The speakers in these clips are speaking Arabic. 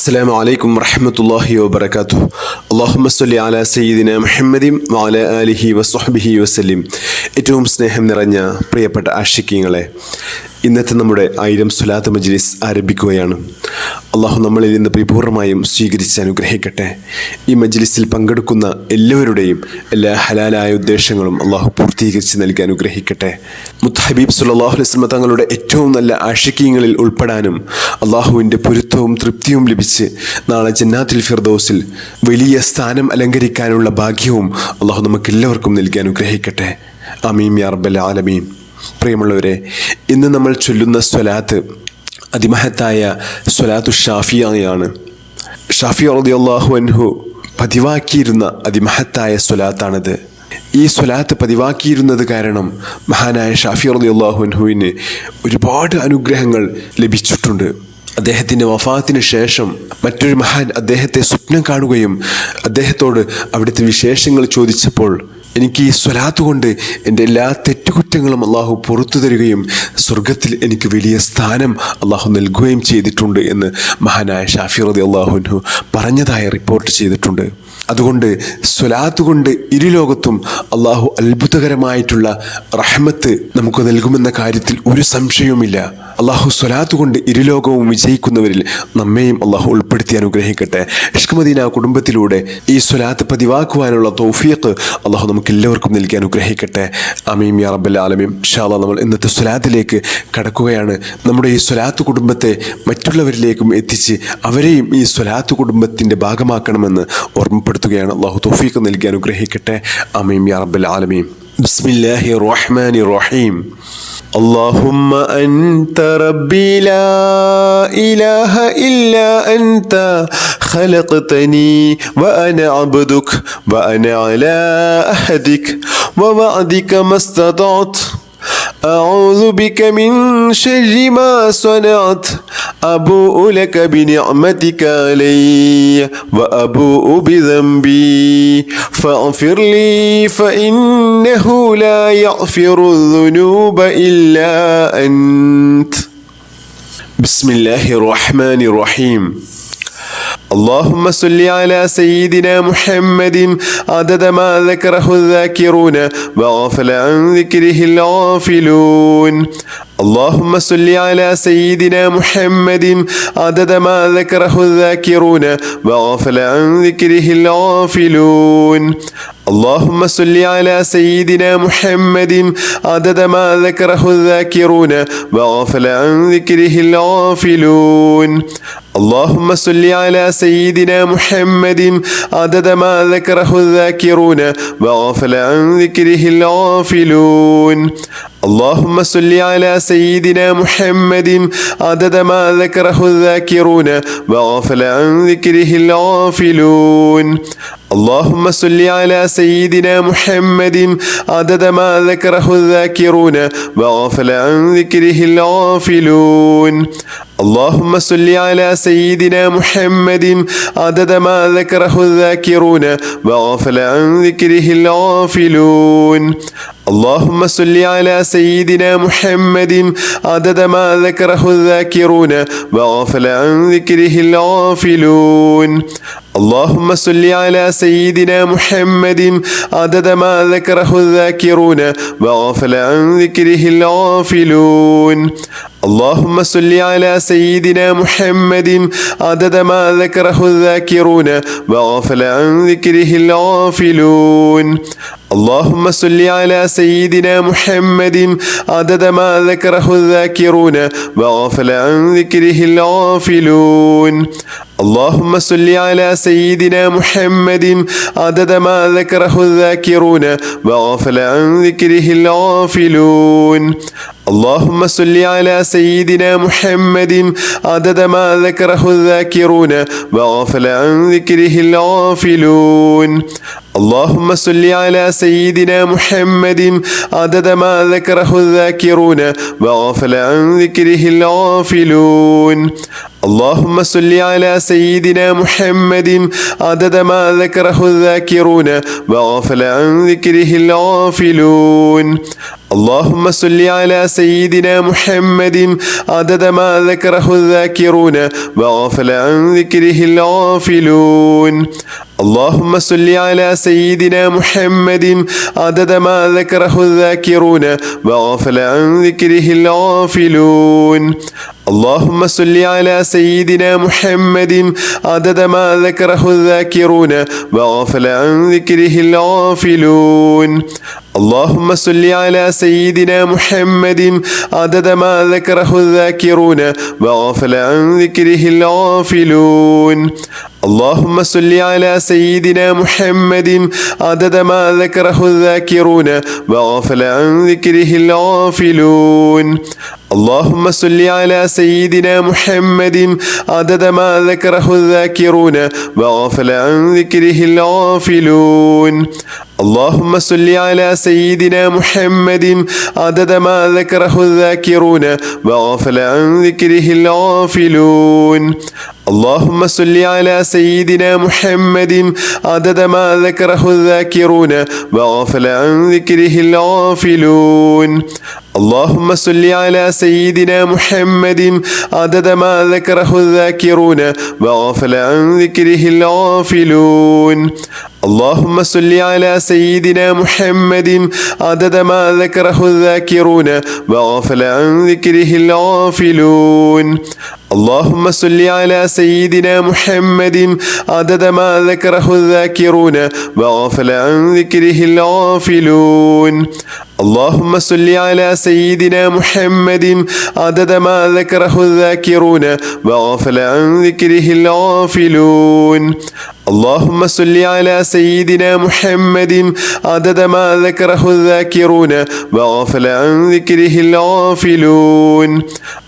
السلام عليكم ورحمة الله وبركاته. اللهم صل على سيدنا محمد وعلى آله وصحبه وسلم. ഏറ്റവും സ്നേഹം നിറഞ്ഞ പ്രിയപ്പെട്ട ആശിക്കീങ്ങളെ, ഇന്നത്തെ നമ്മുടെ 1000 സ്വലാത്ത് മജ്ലിസ് ആരംഭിക്കുകയാണ്. അള്ളാഹു നമ്മളിൽ നിന്ന് പരിപൂർണമായും സ്വീകരിച്ച് അനുഗ്രഹിക്കട്ടെ. ഈ മജ്ലിസിൽ പങ്കെടുക്കുന്ന എല്ലാവരുടെയും എല്ലാ ഹലാലായ ഉദ്ദേശങ്ങളും അള്ളാഹു പൂർത്തീകരിച്ച് നൽകി അനുഗ്രഹിക്കട്ടെ. മുത്തഹബീബ് സല്ലല്ലാഹു അലൈഹി വസല്ലം തങ്ങളുടെ ഏറ്റവും നല്ല ആശിക്കീങ്ങളിൽ ഉൾപ്പെടാനും അള്ളാഹുവിൻ്റെ പൊരുത്തവും തൃപ്തിയും ലഭിച്ച് നാളെ ജന്നാത്തുൽ ഫിർദൗസിൽ വലിയ സ്ഥാനം അലങ്കരിക്കാനുള്ള ഭാഗ്യവും അള്ളാഹു നമുക്കെല്ലാവർക്കും നൽകി അനുഗ്രഹിക്കട്ടെ. ആമീൻ യാ റബ്ബൽ ആലമീൻ. പ്രിയമുള്ളവരെ, ഇന്ന് നമ്മൾ ചൊല്ലുന്ന സ്വലാത്ത് അതിമഹത്തായ സ്വലാത്തു ഷാഫിയാണ്. ഷാഫി റളിയല്ലാഹു അൻഹു പതിവാക്കിയിരുന്ന അതിമഹത്തായ സ്വലാത്താണിത്. ഈ സ്വലാത്ത് പതിവാക്കിയിരുന്നത് കാരണം മഹാനായ ഷാഫി റളിയല്ലാഹു അൻഹുവിന് ഒരുപാട് അനുഗ്രഹങ്ങൾ ലഭിച്ചിട്ടുണ്ട്. അദ്ദേഹത്തിൻ്റെ വഫാത്തിന് ശേഷം മറ്റൊരു മഹാൻ അദ്ദേഹത്തെ സ്വപ്നം കാണുകയും അദ്ദേഹത്തോട് അവിടുത്തെ വിശേഷങ്ങൾ ചോദിച്ചപ്പോൾ, എനിക്ക് ഈ സ്വലാത്ത് കൊണ്ട് എൻ്റെ എല്ലാ തെറ്റുകുറ്റങ്ങളും അള്ളാഹു പുറത്തു തരികയും സ്വർഗത്തിൽ എനിക്ക് വലിയ സ്ഥാനം അള്ളാഹു നൽകുകയും ചെയ്തിട്ടുണ്ട് എന്ന് മഹാനായ ഷാഫി റളിയല്ലാഹു അൻഹു പറഞ്ഞതായി റിപ്പോർട്ട് ചെയ്തിട്ടുണ്ട്. അതുകൊണ്ട് സ്വലാത്ത് കൊണ്ട് ഇരുലോകത്തും അള്ളാഹു അത്ഭുതകരമായിട്ടുള്ള റഹ്മത്ത് നമുക്ക് നൽകുമെന്ന കാര്യത്തിൽ ഒരു സംശയവുമില്ല. അള്ളാഹു സ്വലാത്ത് കൊണ്ട് ഇരുലോകവും വിജയിക്കുന്നവരിൽ നമ്മെയും അള്ളാഹു ഉൾപ്പെടുത്തി അനുഗ്രഹിക്കട്ടെ. ഇഷ്ക് മദീന കുടുംബത്തിലൂടെ ഈ സ്വലാത്ത് പതിവാക്കുവാനുള്ള തൗഫീഖ് അള്ളാഹു നമുക്ക് എല്ലാവർക്കും നൽകി അനുഗ്രഹിക്കട്ടെ. ആമീൻ യാ റബ്ബൽ ആലമീൻ. ഇൻഷാ അല്ലാഹ് നമ്മൾ ഇന്നത്തെ സ്വലാത്തിലേക്ക് കടക്കുകയാണ്. നമ്മുടെ ഈ സ്വലാത്ത് കുടുംബത്തെ മറ്റുള്ളവരിലേക്കും എത്തിച്ച് അവരെയും ഈ സ്വലാത്ത് കുടുംബത്തിൻ്റെ ഭാഗമാക്കണമെന്ന് ഓർമ്മപ്പെടുത്തുകയാണ്. അള്ളാഹു തൗഫീഖ് നൽകി അനുഗ്രഹിക്കട്ടെ. ആമീൻ യാ റബ്ബൽ ആലമീൻ. ബിസ്മില്ലാഹിർ റഹ്മാനിർ റഹീം. اللهم أنت ربي لا إله إلا أنت خلقتني وأنا عبدك وأنا على عهدك ووعدك ما استطعت أعوذ بك من شر ما صنعت أبوء لك بنعمتك علي وأبوء بذنبي فاغفر لي فإنه لا يغفر الذنوب إلا أنت. بسم الله الرحمن الرحيم. اللهم صل على سيدنا محمد عدد ما ذكره الذاكرون وغفل عن ذكره الغافلون. اللهم صل على سيدنا محمد عدد ما ذكره الذاكرون وغفل عن ذكره الغافلون. اللهم صل على سيدنا محمد عدد ما ذكره الذاكرون وغفل عن ذكره الغافلون. اللهم صل على سيدنا محمد عدد ما ذكره الذاكرون وغفل عن ذكره الغافلون. اللهم صل على سيدنا محمد عدد ما ذكره الذاكرون وغفل عن ذكره الغافلون. اللهم صل على سيدنا محمد عدد ما ذكره الذاكرون وغفل عن ذكره الغافلون. اللهم صل على سيدنا محمد عدد ما ذكره الذاكرون وغفل عن ذكره الغافلون. اللهم صل على سيدنا محمد عدد ما ذكره الذاكرون وغفل عن ذكره الغافلون. اللهم صل على سيدنا محمد عدد ما ذكره الذاكرون وغفل عن ذكره الغافلون. اللهم صل على سيدنا محمد عدد ما ذكره الذاكرون وغفل عن ذكره الغافلون. اللهم صل على سيدنا محمد عدد ما ذكره الذاكرون وغفل عن ذكره الغافلون. اللهم صل على سيدنا محمد عدد ما ذكره الذاكرون وغفل عن ذكره الغافلون. اللهم صل على سيدنا محمد عدد ما ذكره الذاكرون وغفل عن ذكره الغافلون. اللهم صل على سيدنا محمد عدد ما ذكره الذاكرون وغفل عن ذكره الغافلون. اللهم صل على سيدنا محمد عدد ما ذكره الذاكرون وغفل عن ذكره الغافلون. اللهم صل على سيدنا محمد عدد ما ذكره الذاكرون وغفل عن ذكره الغافلون. اللهم صل على سيدنا محمد عدد ما ذكره الذاكرون وغفل عن ذكره الغافلون. اللهم صل على سيدنا محمد عدد ما ذكره الذاكرون وغفل عن ذكره الغافلون. اللهم صل على سيدنا محمد عدد ما ذكره الذاكرون وغفل عن ذكره الغافلون. اللهم صل على سيدنا محمد عدد ما ذكره الذاكرون وغفل عن ذكره الغافلون. اللهم صل على سيدنا محمد عدد ما ذكره الذاكرون وغفل عن ذكره الغافلون. اللهم صل على سيدنا محمد عدد ما ذكره الذاكرون وغفل عن ذكره الغافلون. اللهم صل على سيدنا محمد عدد ما ذكره الذاكرون وغفل عن ذكره الغافلون. اللهم صل على سيدنا محمد عدد ما ذكره الذاكرون وغفل عن ذكره الغافلون. اللهم صل على سيدنا محمد عدد ما ذكره الذاكرون وغفل عن ذكره الغافلون. اللهم صل على سيدنا محمد عدد ما ذكره الذاكرون وغفل عن ذكره الغافلون. اللهم صل على سيدنا محمد عدد ما ذكره الذاكرون وغفل عن ذكره الغافلون. اللهم صل على سيدنا محمد عدد ما ذكره الذاكرون وغفل عن ذكره الغافلون.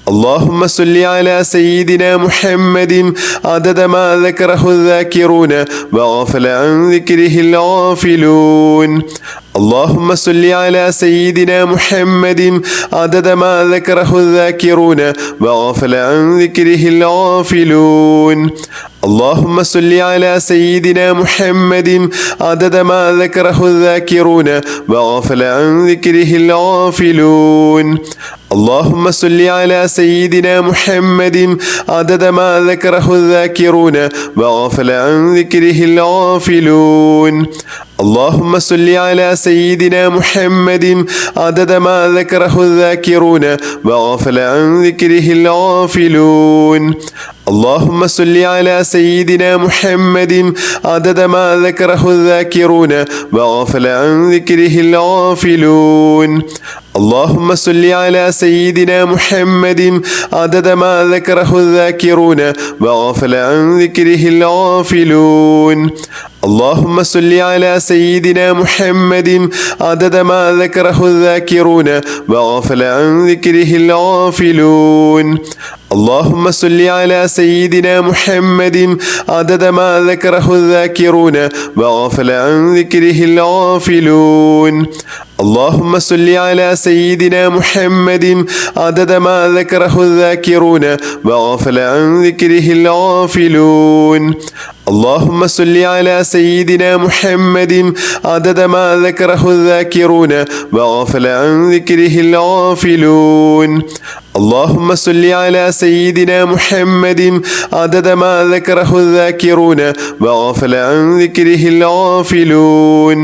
اللهم صل على سيدنا محمد عدد ما ذكره الذاكرون وغفل عن ذكره الغافلون. اللهم صل على سيدنا محمد عدد ما ذكره الذاكرون وغفل عن ذكره الغافلون. اللهم صل على سيدنا محمد عدد ما ذكره الذاكرون وغفل عن ذكره الغافلون. اللهم صل على سيدنا محمد عدد ما ذكره الذاكرون وغفل عن ذكره الغافلون. اللهم صل على سيدنا محمد عدد ما ذكره الذاكرون وغفل عن ذكره الغافلون. اللهم صل على سيدنا محمد عدد ما ذكره الذاكرون وغفل عن ذكره الغافلون. اللهم صل على سيدنا محمد عدد ما ذكره الذاكرون وغفل عن ذكره الغافلون. اللهم صل على سيدنا محمد عدد ما ذكره الذاكرون وغفل عن ذكره الغافلون. اللهم صل على سيدنا محمد عدد ما ذكره الذاكرون وغفل عن ذكره الغافلون. اللهم صل على سيدنا محمد عدد ما ذكره الذاكرون وغفل عن ذكره الغافلون. اللهم صل على سيدنا محمد عدد ما ذكره الذاكرون وغفل عن ذكره الغافلون. اللهم صل على سيدنا محمد عدد ما ذكره الذاكرون وغفل عن ذكره الغافلون.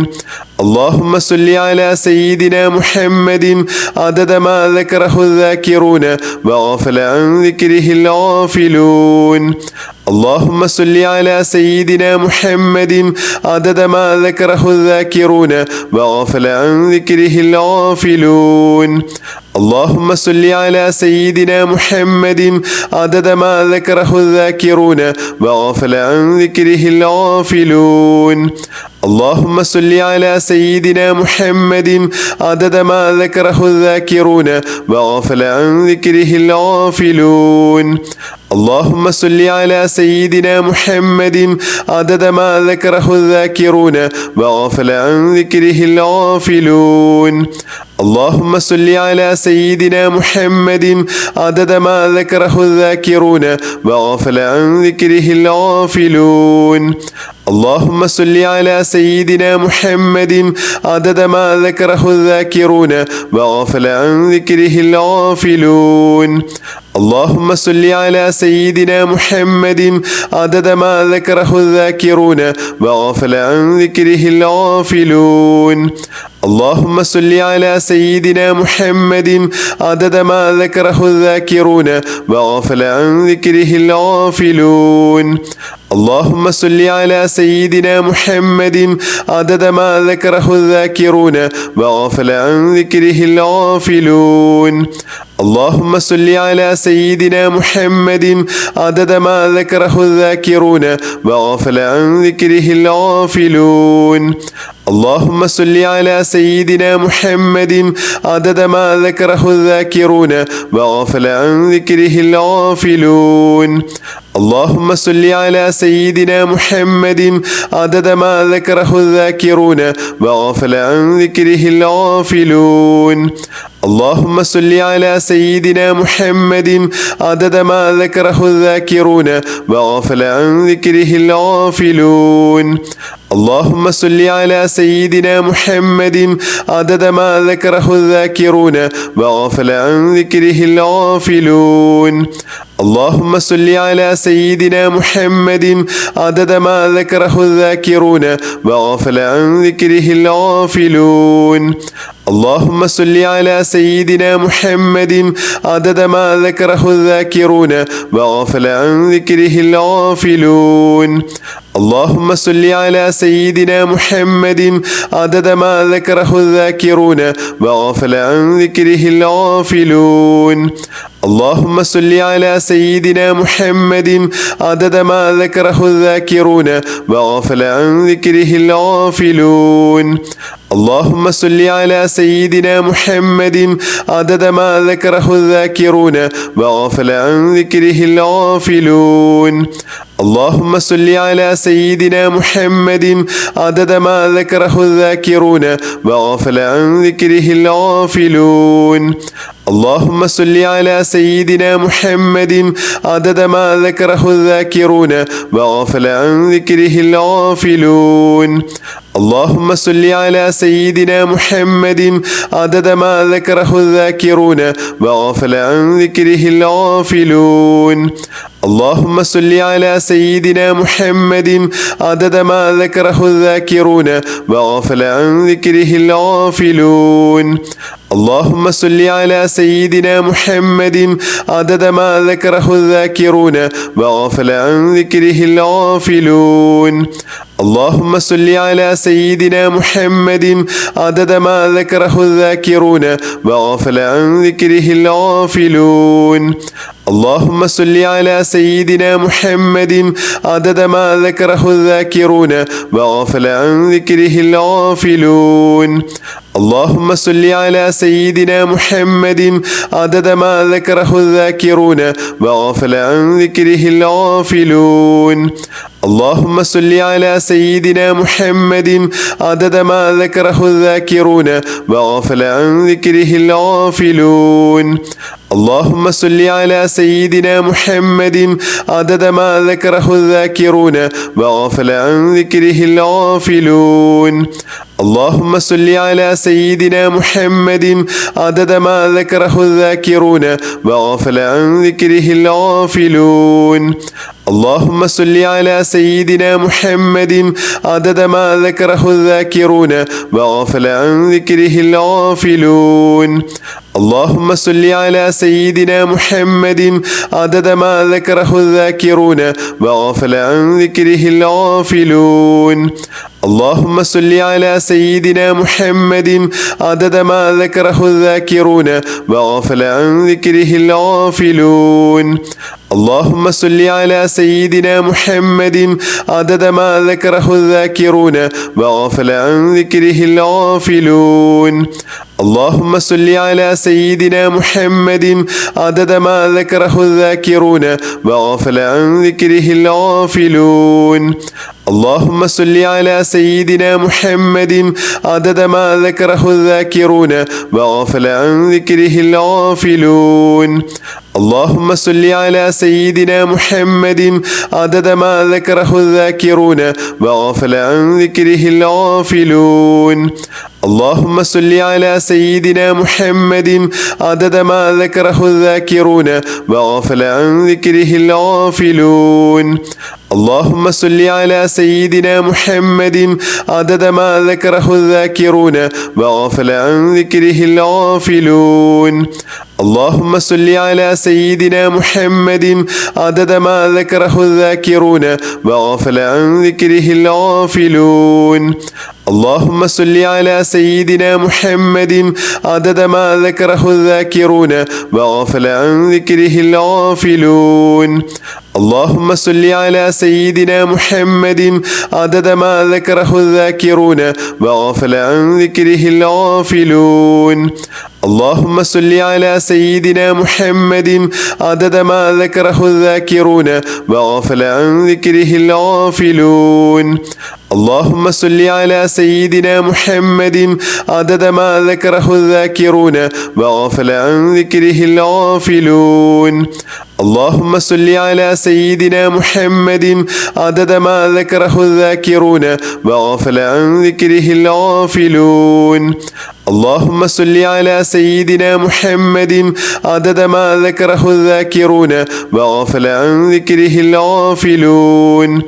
اللهم صل على سيدنا محمد عدد ما ذكره الذاكرون وغفل عن ذكره الغافلون. اللهم صل على سيدنا محمد عدد ما ذكره الذاكرون وغفل عن ذكره الغافلون. اللهم صل على سيدنا محمد عدد ما ذكره الذاكرون وغفل عن ذكره الغافلون. اللهم صل على سيدنا محمد عدد ما ذكره الذاكرون وغفل عن ذكره الغافلون. اللهم صل على سيدنا محمد عدد ما ذكره الذاكرون وغفل عن ذكره الغافلون. اللهم صل على سيدنا محمد عدد ما ذكره الذاكرون وغفل عن ذكره الغافلون. اللهم صل على سيدنا محمد عدد ما ذكره الذاكرون وغفل عن ذكره الغافلون. اللهم صل على سيدنا محمد عدد ما ذكره الذاكرون وغفل عن ذكره الغافلون. اللهم صل على سيدنا محمد عدد ما ذكره الذاكرون وغفل عن ذكره الغافلون. اللهم صل على سيدنا محمد عدد ما ذكره الذاكرون وغفل عن ذكره الغافلون. اللهم صل على سيدنا محمد عدد ما ذكره الذاكرون وغفل عن ذكره الغافلون. اللهم صل على سيدنا محمد عدد ما ذكره الذاكرون وغفل عن ذكره الغافلون. اللهم صل على سيدنا محمد عدد ما ذكره الذاكرون وغفل عن ذكره الغافلون. اللهم صل على سيدنا محمد عدد ما ذكره الذاكرون وغفل عن ذكره الغافلون. اللهم صل على سيدنا محمد عدد ما ذكره الذاكرون وغفل عن ذكره الغافلون. اللهم صل على سيدنا محمد عدد ما ذكره الذاكرون وغفل عن ذكره الغافلون. اللهم صل على سيدنا محمد عدد ما ذكره الذاكرون وغفل عن ذكره الغافلون. اللهم صل على سيدنا محمد عدد ما ذكره الذاكرون وغفل عن ذكره الغافلون. اللهم صل على سيدنا محمد عدد ما ذكره الذاكرون وغفل عن ذكره الغافلون. اللهم صل على سيدنا محمد عدد ما ذكره الذاكرون وغفل عن ذكره الغافلون. اللهم صل على سيدنا محمد عدد ما ذكره الذاكرون وغفل عن ذكره الغافلون. اللهم صل على سيدنا محمد عدد ما ذكره الذاكرون وغفل عن ذكره الغافلون. اللهم صل على سيدنا محمد عدد ما ذكره الذاكرون وغفل عن ذكره الغافلون. اللهم صل على سيدنا محمد عدد ما ذكره الذاكرون وغفل عن ذكره الغافلون. اللهم صل على سيدنا محمد عدد ما ذكره الذاكرون وغفل عن ذكره الغافلون. اللهم صل على سيدنا محمد عدد ما ذكره الذاكرون وغفل عن ذكره الغافلون. اللهم صل على سيدنا محمد عدد ما ذكره الذاكرون وغفل عن ذكره الغافلون. اللهم صل على سيدنا محمد عدد ما ذكره الذاكرون وغفل عن ذكره الغافلون. اللهم صل على سيدنا محمد عدد ما ذكره الذاكرون وغفل عن ذكره الغافلون. اللهم صل على سيدنا محمد عدد ما ذكره الذاكرون وغفل عن ذكره الغافلون. اللهم صل على سيدنا محمد عدد ما ذكره الذاكرون وغفل عن ذكره الغافلون. اللهم صل على سيدنا محمد عدد ما ذكره الذاكرون وغفل عن ذكره الغافلون. اللهم صل على سيدنا محمد عدد ما ذكره الذاكرون وغفل عن ذكره الغافلون. اللهم صل على سيدنا محمد عدد ما ذكره الذاكرون وغفل عن ذكره الغافلون. اللهم صل على سيدنا محمد عدد ما ذكره الذاكرون وغفل عن ذكره الغافلون. اللهم صل على سيدنا محمد عدد ما ذكره الذاكرون وغفل عن ذكره الغافلون. اللهم صل على سيدنا محمد عدد ما ذكره الذاكرون وغفل عن ذكره الغافلون. اللهم صل على سيدنا محمد عدد ما ذكره الذاكرون وغفل عن ذكره الغافلون. اللهم صل على سيدنا محمد عدد ما ذكره الذاكرون وغفل عن ذكره الغافلون. اللهم صل على سيدنا محمد عدد ما ذكره الذاكرون وغفل عن ذكره الغافلون. اللهم صل على سيدنا محمد عدد ما ذكره الذاكرون وغفل عن ذكره الغافلون. اللهم صل على سيدنا محمد عدد ما ذكره الذاكرون وغفل عن ذكره الغافلون. اللهم صل على سيدنا محمد عدد ما ذكره الذاكرون وغفل عن ذكره الغافلون. اللهم صل على سيدنا محمد عدد ما ذكره الذاكرون وغفل عن ذكره الغافلون. اللهم صل على سيدنا محمد عدد ما ذكره الذاكرون وغفل عن ذكره الغافلون. اللهم صل على سيدنا محمد عدد ما ذكره الذاكرون وغفل عن ذكره الغافلون. اللهم صل على سيدنا محمد عدد ما ذكره الذاكرون وغفل عن ذكره الغافلون.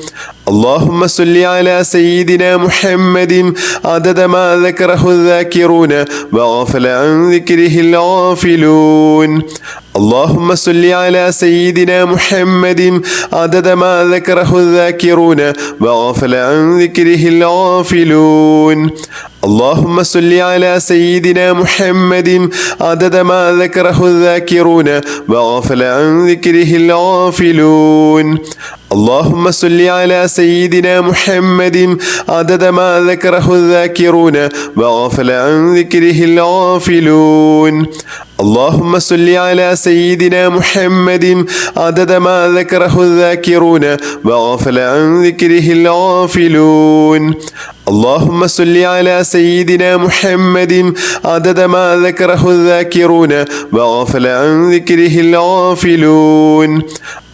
اللهم صل على سيدنا محمد عدد ما ذكره الذاكرون وغفل عن ذكره الغافلون. اللهم صل على سيدنا محمد عدد ما ذكره الذاكرون وغفل عن ذكره الغافلون. اللهم صل على سيدنا محمد عدد ما ذكره الذاكرون وغفل عن ذكره الغافلون. اللهم صل على سيدنا محمد عدد ما ذكره الذاكرون وغفل عن ذكره الغافلون. اللهم صل على سيدنا محمد عدد ما ذكره الذاكرون وغفل عن ذكره الغافلون. اللهم صل على سيدنا محمد عدد ما ذكره الذاكرون وغفل عن ذكره الغافلون.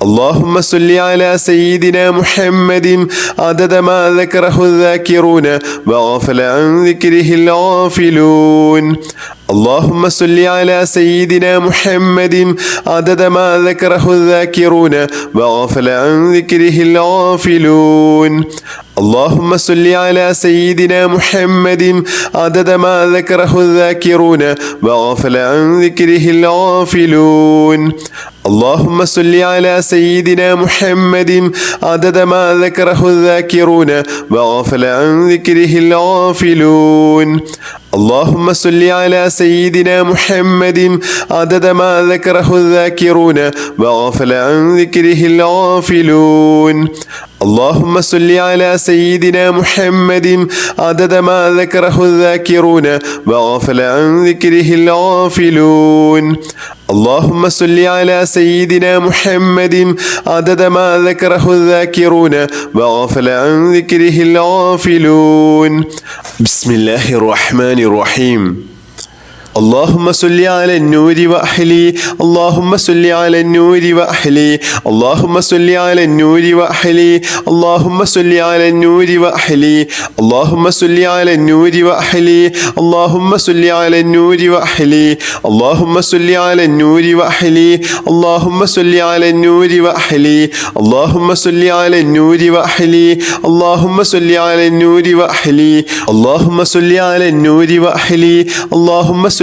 اللهم صل على سيدنا محمد عدد ما ذكره الذاكرون وغفل عن ذكره الغافلون. اللهم صل على سيدنا محمد عدد ما ذكره الذاكرون وغفل عن ذكره الغافلون. اللهم صل على سيدنا محمد عدد ما ذكره الذاكرون وغفل عن ذكره الغافلون. اللهم صل على سيدنا محمد عدد ما ذكره الذاكرون وغفل عن ذكره الغافلون. اللهم صل على سيدنا محمد عدد ما ذكره الذاكرون وغفل عن ذكره الغافلون. اللهم صل على سيدنا محمد عدد ما ذكره الذاكرون وغفل عن ذكره الغافلون. اللهم صل على سيدنا محمد عدد ما ذكره الذاكرون وغفل عن ذكره الغافلون. بسم الله الرحمن الرحيم. اللهم صل على النور وأحلي. اللهم صل على النور وأحلي. اللهم صل على النور وأحلي. اللهم صل على النور وأحلي. اللهم صل على النور وأحلي. اللهم صل على النور وأحلي. اللهم صل على النور وأحلي. اللهم صل على النور وأحلي. اللهم صل على النور وأحلي. اللهم صل على النور وأحلي. اللهم صل على النور وأحلي. اللهم صل